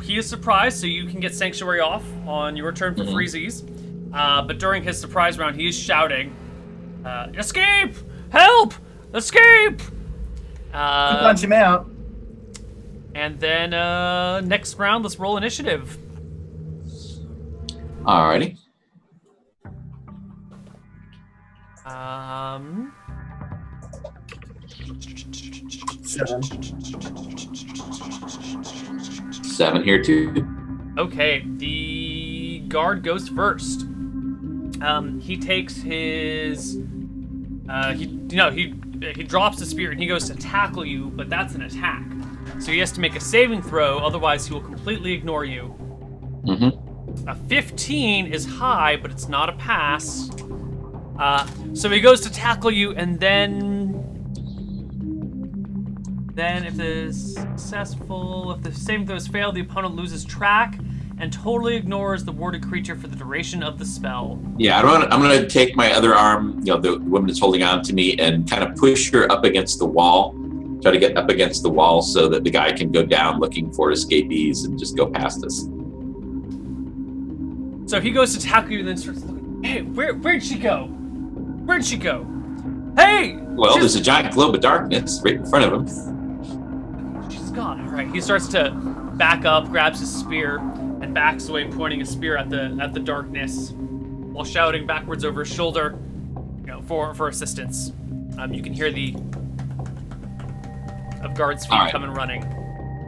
He is surprised, so you can get Sanctuary off on your turn for freezies. But during his surprise round, he is shouting, "Escape! Help! Escape!" Punch him out. And then next round, let's roll initiative. Alrighty. Seven. 7 here too. Okay, the guard goes first. He takes his... he drops the spear and he goes to tackle you, but that's an attack. So he has to make a saving throw, otherwise he will completely ignore you. Mm-hmm. A 15 is high, but it's not a pass. So he goes to tackle you, and then if the saving throw is failed, the opponent loses track and totally ignores the warded creature for the duration of the spell. Yeah, I'm going to take my other arm, the woman that's holding on to me, and kind of push her up against the wall. Try to get up against the wall so that the guy can go down looking for escapees and just go past us. So he goes to tackle you and then starts looking. Hey, where'd she go? Where'd she go? Hey! Well, there's a giant globe of darkness right in front of him. She's gone. All right. He starts to back up, grabs his spear, and backs away, pointing a spear at the darkness, while shouting backwards over his shoulder, for assistance. You can hear the of guards' feet All right. coming running.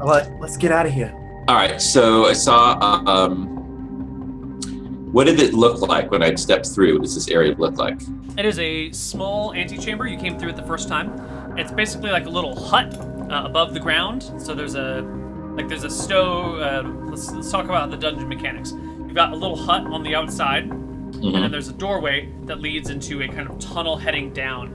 All right, let's get out of here. All right, so I saw. What did it look like when I'd stepped through? What does this area look like? It is a small antechamber. You came through it the first time. It's basically like a little hut above the ground. So there's a stove. Let's talk about the dungeon mechanics. You've got a little hut on the outside, and then there's a doorway that leads into a kind of tunnel heading down.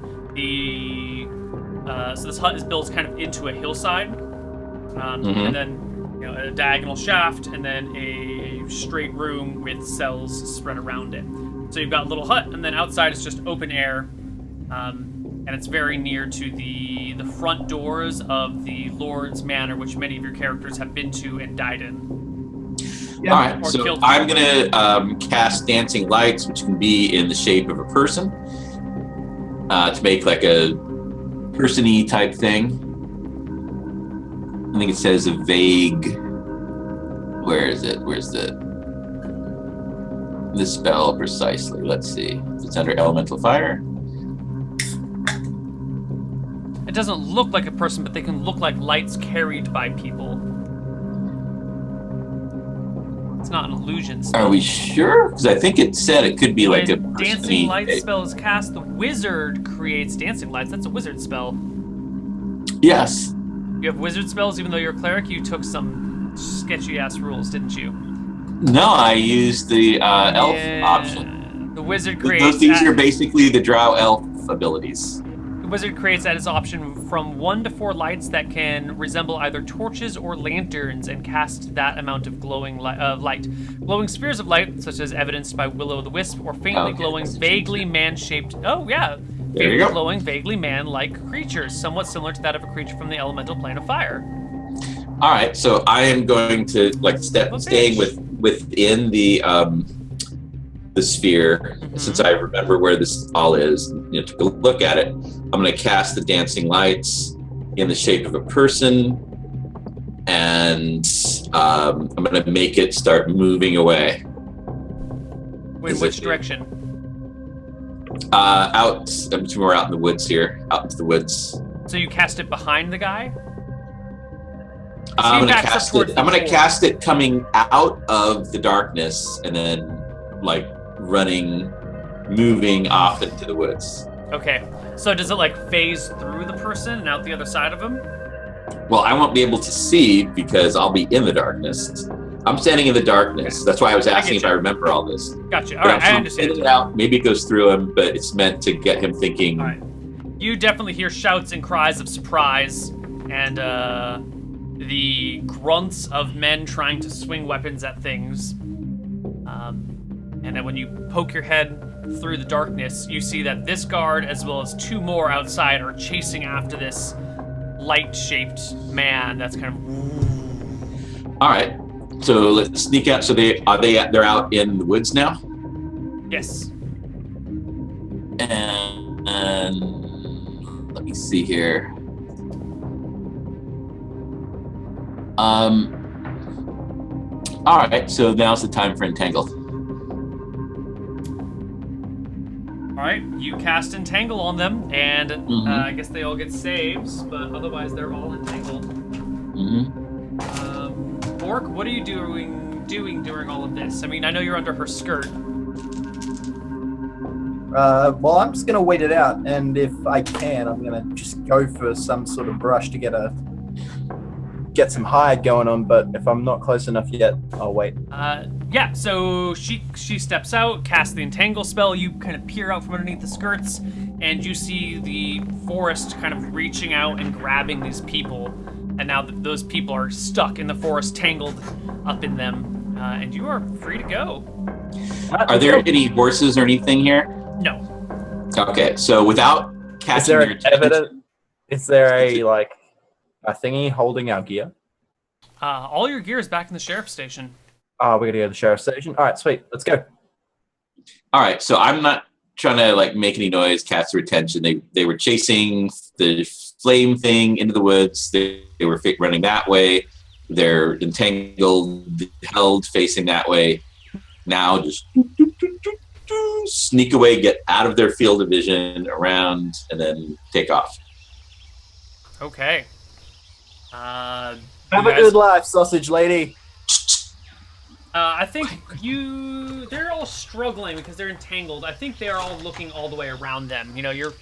So this hut is built kind of into a hillside, and then a diagonal shaft, and then a straight room with cells spread around it. So you've got a little hut, and then outside is just open air, and it's very near to the front doors of the Lord's Manor, which many of your characters have been to and died in. Yeah. All right, so I'm gonna cast Dancing Lights, which can be in the shape of a person, to make like a person-y type thing. I think it says a vague. Where is it? Where's the spell precisely? Let's see. It's under Elemental Fire. It doesn't look like a person, but they can look like lights carried by people. It's not an illusion spell. Are we sure? Because I think it said it could be like a Dancing Lights spell is cast, the wizard creates Dancing Lights. That's a wizard spell. Yes. You have wizard spells, even though you're a cleric. You took some sketchy-ass rules, didn't you? No, I used the elf option. The wizard creates... These are basically the drow elf abilities. The wizard creates at his option from 1 to 4 lights that can resemble either torches or lanterns and cast that amount of glowing light. Glowing spheres of light, such as evidenced by Will-o'-the-Wisp, or faintly glowing, vaguely man-shaped... Oh, yeah. Faintly glowing, vaguely man-like creatures, somewhat similar to that of a creature from the elemental plane of fire. All right, so I am going to staying within the sphere, since I remember where this all is. Took a look at it. I'm going to cast the Dancing Lights in the shape of a person, and I'm going to make it start moving away. In which direction? Out. We're out in the woods here. Out into the woods. So you cast it behind the guy? I'm gonna cast it coming out of the darkness and then like moving off into the woods. Okay. So does it like phase through the person and out the other side of him? Well, I won't be able to see because I'll be in the darkness. I'm standing in the darkness. Okay. That's why I was asking if I remember all this. Gotcha. All right, I understand. It out. Maybe it goes through him, but it's meant to get him thinking. All right. You definitely hear shouts and cries of surprise and the grunts of men trying to swing weapons at things. And then when you poke your head through the darkness, you see that this guard, as well as 2 more outside, are chasing after this light-shaped man that's kind of... All right. So let's sneak out. So they're out in the woods now? Yes. And let me see here. All right, so now's the time for Entangle. All right, you cast Entangle on them, and I guess they all get saves, but otherwise they're all entangled. Orc, what are you doing during all of this? I mean, I know you're under her skirt. Well, I'm just gonna wait it out, and if I can, I'm gonna just go for some sort of brush to get some hide going on, but if I'm not close enough yet, I'll wait. Yeah, so she steps out, casts the Entangle spell, you kind of peer out from underneath the skirts, and you see the forest kind of reaching out and grabbing these people, and now those people are stuck in the forest, tangled up in them, and you are free to go. Are there any horses or anything here? No. Okay, so without catching their attention... Is there a thingy holding our gear? All your gear is back in the sheriff's station. Oh, we're gonna go to the sheriff's station. All right, sweet. Let's go. All right, so I'm not trying to make any noise, catch their attention. They were chasing the flame thing into the woods. They were running that way. They're entangled, held, facing that way. Now just sneak away, get out of their field of vision, around, and then take off. Okay. Have a good life, sausage lady. I think they're all struggling because they're entangled. I think they're all looking all the way around them. You're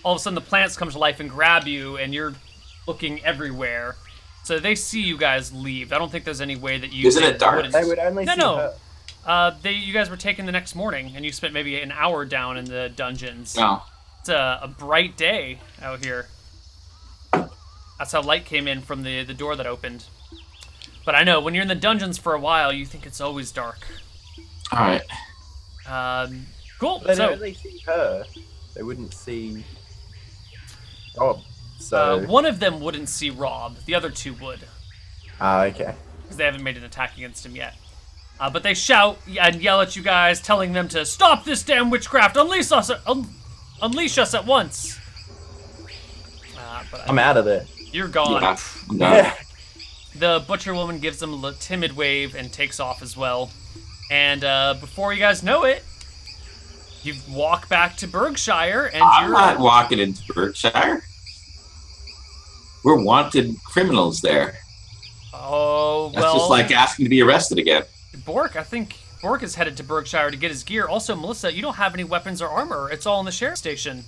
all of a sudden the plants come to life and grab you, and you're looking everywhere. So they see you guys leave. I don't think there's any way that you... Isn't it dark? They would only see her. You guys were taken the next morning, and you spent maybe an hour down in the dungeons. Oh. It's a bright day out here. That's how light came in from the door that opened. But I know when you're in the dungeons for a while, you think it's always dark. All right. Cool. They'd So only see her. They wouldn't see Rob. So one of them wouldn't see Rob. The other two would, okay. because they haven't made an attack against him yet. But they shout and yell at you guys, telling them to stop this damn witchcraft. Unleash us at once. But I'm out of there. You're gone. Yeah, I'm done. Yeah. The butcher woman gives them a timid wave and takes off as well. And before you guys know it, you walk back to Berkshire, and I'm you're not walking into Berkshire. We're wanted criminals there. Oh, That's well, just like asking to be arrested again. Bork, I think Bork is headed to Berkshire to get his gear. Also, Melissa, you don't have any weapons or armor. It's all in the sheriff's station.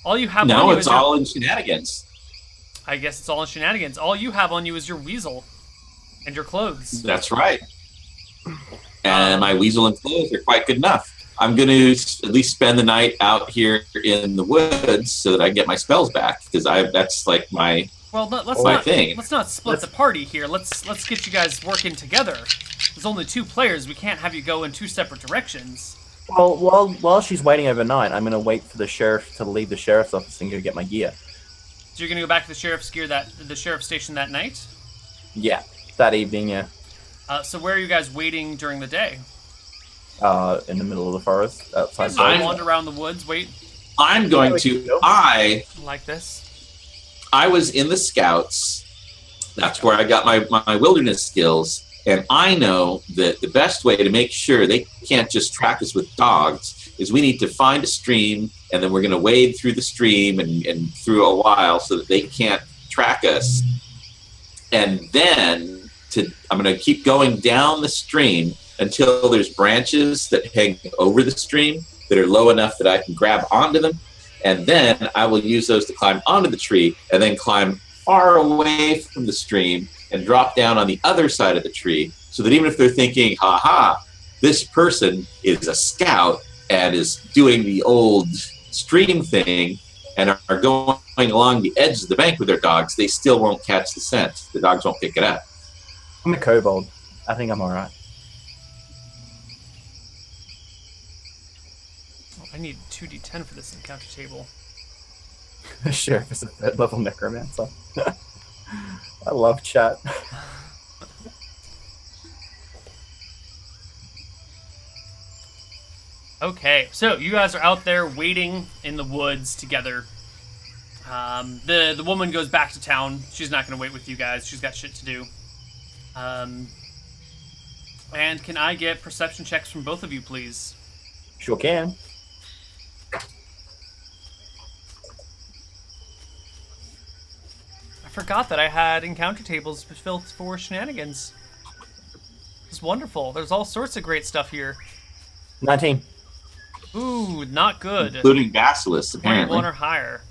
All you have on No, you it's is all in Shenanigans. I guess it's all in Shenanigans. All you have on you is your weasel and your clothes. That's right. And my weasel and clothes are quite good enough. I'm going to at least spend the night out here in the woods so that I get my spells back, because that's like my Well, let's not split the party here. Let's get you guys working together. There's only 2 players. We can't have you go in 2 separate directions. Well, while she's waiting overnight, I'm gonna wait for the sheriff to leave the sheriff's office and go get my gear. So you're gonna go back to the sheriff's station that night? Yeah, that evening. Yeah. So where are you guys waiting during the day? In the middle of the forest outside. So you wander around the woods, wait I'm going to. like this. I was in the Scouts. That's where I got my wilderness skills. And I know that the best way to make sure they can't just track us with dogs is we need to find a stream, and then we're going to wade through the stream and through a while so that they can't track us. And then I'm going to keep going down the stream until there's branches that hang over the stream that are low enough that I can grab onto them. And then I will use those to climb onto the tree and then climb far away from the stream and drop down on the other side of the tree, so that even if they're thinking, ha, this person is a scout and is doing the old stream thing and are going along the edge of the bank with their dogs, they still won't catch the scent. The dogs won't pick it up. I'm a kobold. I think I'm alright. I need 2d10 for this encounter table. The sheriff is a 3rd level necromancer. I love chat. Okay, so you guys are out there waiting in the woods together. The woman goes back to town. She's not going to wait with you guys. She's got shit to do. And can I get perception checks from both of you, please? Sure can. I forgot that I had encounter tables built for Shenanigans. It's wonderful. There's all sorts of great stuff here. 19. Ooh, not good. Including basilisks, apparently. 21 or higher.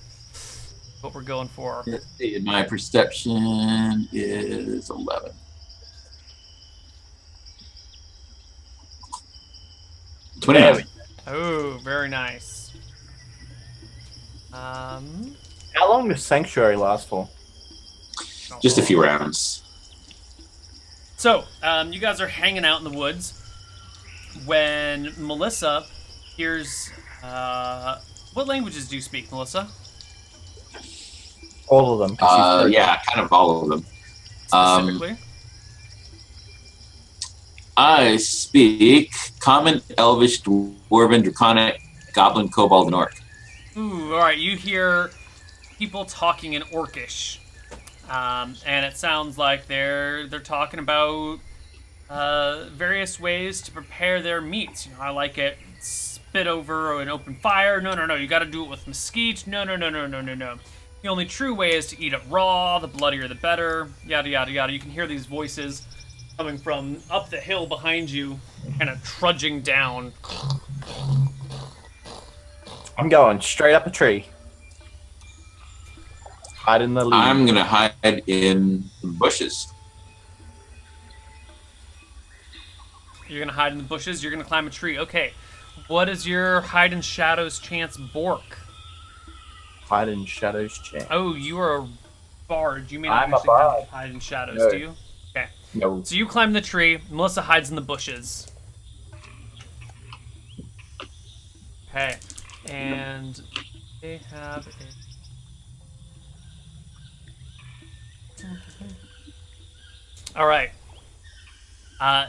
What we're going for. Let's see, my perception is 11. 29. Oh, very nice. How long does Sanctuary last for? Just a few rounds. So, you guys are hanging out in the woods when Melissa hears... what languages do you speak, Melissa? All of them. 'cause she's very- Yeah, kind of all of them. Specifically? I speak Common, Elvish, Dwarven, Draconic, Goblin, Kobold, and Orc. Ooh, alright, you hear people talking in Orcish. And it sounds like they're talking about various ways to prepare their meats. You know, I like it spit over an open fire. No, you gotta do it with mesquite. No. The only true way is to eat it raw, the bloodier the better, yada yada yada. You can hear these voices coming from up the hill behind you, kind of trudging down. I'm going straight up a tree. Hide in the leaves. I'm gonna hide in the bushes. You're gonna hide in the bushes, you're gonna climb a tree. Okay. What is your hide in shadows chance, Bork? Hide in shadows chance. Oh, you are a bard. You may not I'm a actually have bard. hide in shadows, No. do you? Okay. No. So you climb the tree. Melissa hides in the bushes. Okay. And they have a... All right.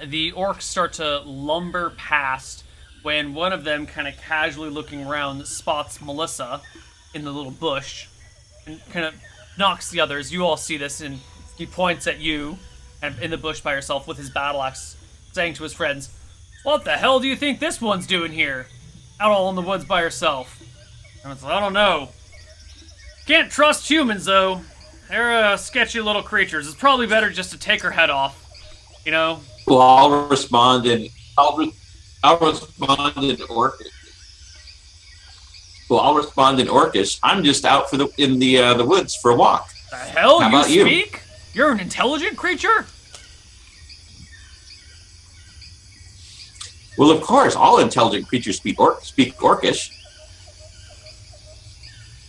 The orcs start to lumber past when one of them, kind of casually looking around, spots Melissa in the little bush and kind of knocks the others. You all see this, and he points at you kind of in the bush by yourself with his battle axe, saying to his friends, "What the hell do you think this one's doing here? Out all in the woods by herself?" And it's like, "I don't know. Can't trust humans, though. They're sketchy little creatures. It's probably better just to take her head off. You know?" Well, I'll respond in Orcish. Well, I'll respond in Orcish. I'm just out in the woods for a walk. The hell? How You about you? speak? You're an intelligent creature? Well, of course, all intelligent creatures speak Orcish.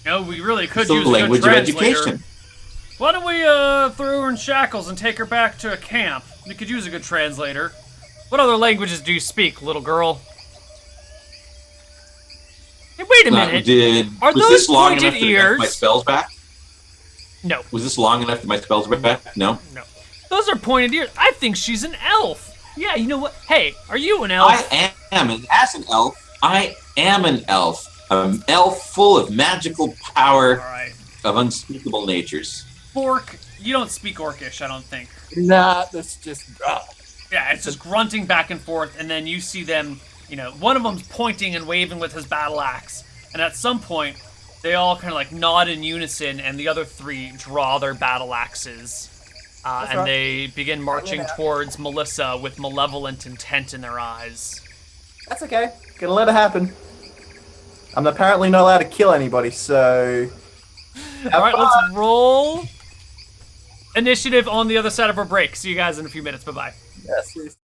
No, we really could It's the use a language good of translator. education. Why don't we throw her in shackles and take her back to a camp? We could use a good translator. What other languages do you speak, little girl? Hey, wait a minute. Are was those this long pointed enough to get my ears? spells back? No, Was this long enough to my spells back? No. no. Those are pointed ears. I think she's an elf. Yeah, you know what? Hey, are you an elf? I am, and as an elf, I am an elf. An elf full of magical power All right. of unspeakable natures. Fork, you don't speak Orcish, I don't think. Nah, that's just. Yeah, it's just grunting back and forth, and then you see them, one of them's pointing and waving with his battle axe, and at some point, they all kind of like nod in unison, and the other three draw their battle axes, and right. they begin marching towards Melissa with malevolent intent in their eyes. That's okay. Gonna let it happen. I'm apparently not allowed to kill anybody, so. All right, let's roll initiative on the other side of our break. See you guys in a few minutes. Bye-bye. Yes.